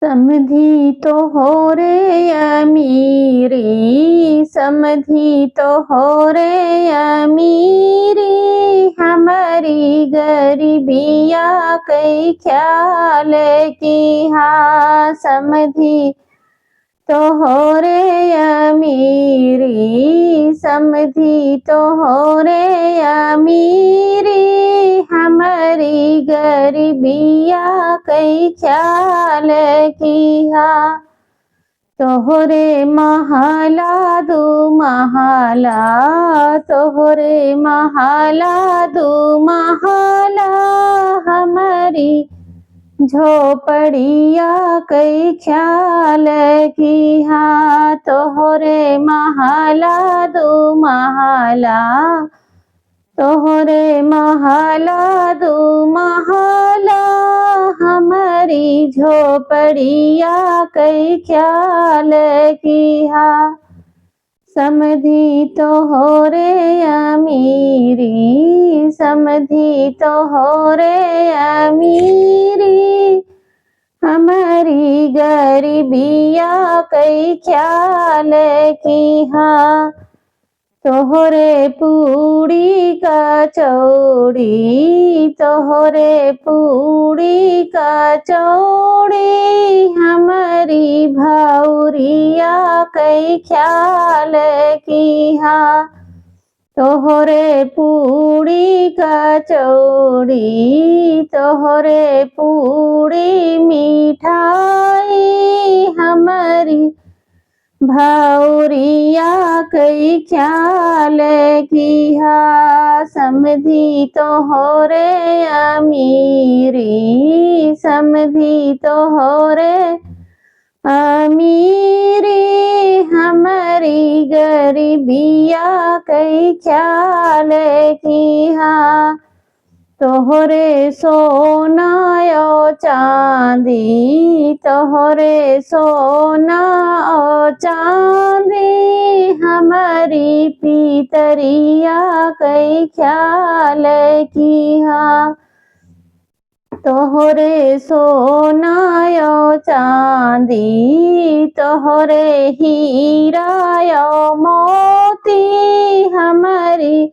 समधी तो हो रे अमीरी, समधी तो हो रे अमीरी, हमारी गरीबिया कई ख्याल की। हाँ समधी तो हो रे अमीरी, समधी तो हो रे अमीरी, हमारी गरीबिया कई ख्याल की। हाँ तोहरे महाला दू महाला, तोहरे महाला दू महाला, हमारी झोपड़िया कई ख्याल की। हाँ तोहरे महाला दू महाला, तोहरे महाला दू महाला, हमारी झोपड़िया कई ख्याल की। हाँ समधी तो हो रे अमीरी, समधी तो हो रे अमीरी, हमारी गरीबिया कई ख्याल की। हाँ तोहरे पूड़ी कचौड़ी, तोहरे पूड़ी कचौड़ी, हमारी भौरिया कई ख्याल की। हाँ तोहरे पूड़ी कचौड़ी, तोहरे पूड़ी मिठाई, हमारी भौरिया कई ख्याल की। हाँ समधी तो हो रे अमीरी, समधी तो हो रे अमीरी, हमारी गरीबिया कई ख्याल की। हाँ तोहरे सोना ओ चांदी, तोहरे सोना ओ चांदी, हमारी पीतरिया कई ख्याल की। हाँ तोहरे सोना ओ चांदी, तोहरे हीरा ओ मोती, हमारी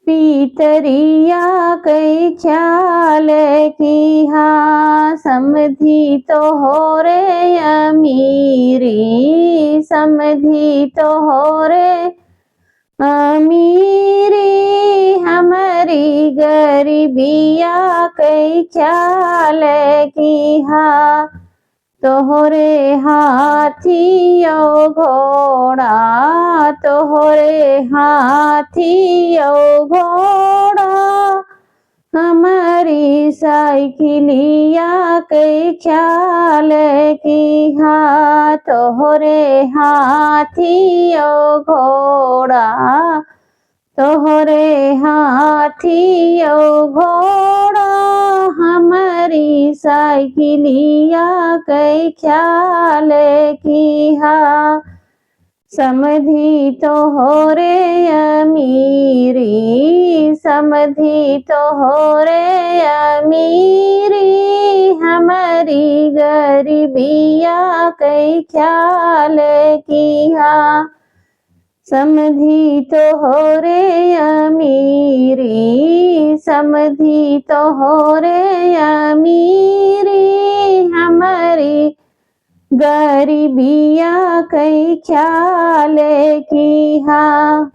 पीतरिया कई ख्याल की। हाँ समधी तो हो रे अमीरी, समधी तो हो रे अमीरी, हमारी गरीबिया कई ख्याल की। हाँ तोहरे हाथी ओ घोड़ा, तोहरे हाथी ओ घोड़ा, हमारी साइकिलिया कई ख्याल की। हाँ तोहरे हाथी ओ घोड़ा, तोहरे हाथी ओ घोड़ा, हमारी साइकिलिया कई ख्याल की। हाँ समधी तो हो रे अमीरी, समधी तो हो रे अमीरी, हमारी गरीबिया कई ख्याल की। हाँ समधी तो हो रे अमीरी, समधी तो हो रे अमीरी, हमारी गरीबिया कई ख्याल की। हाँ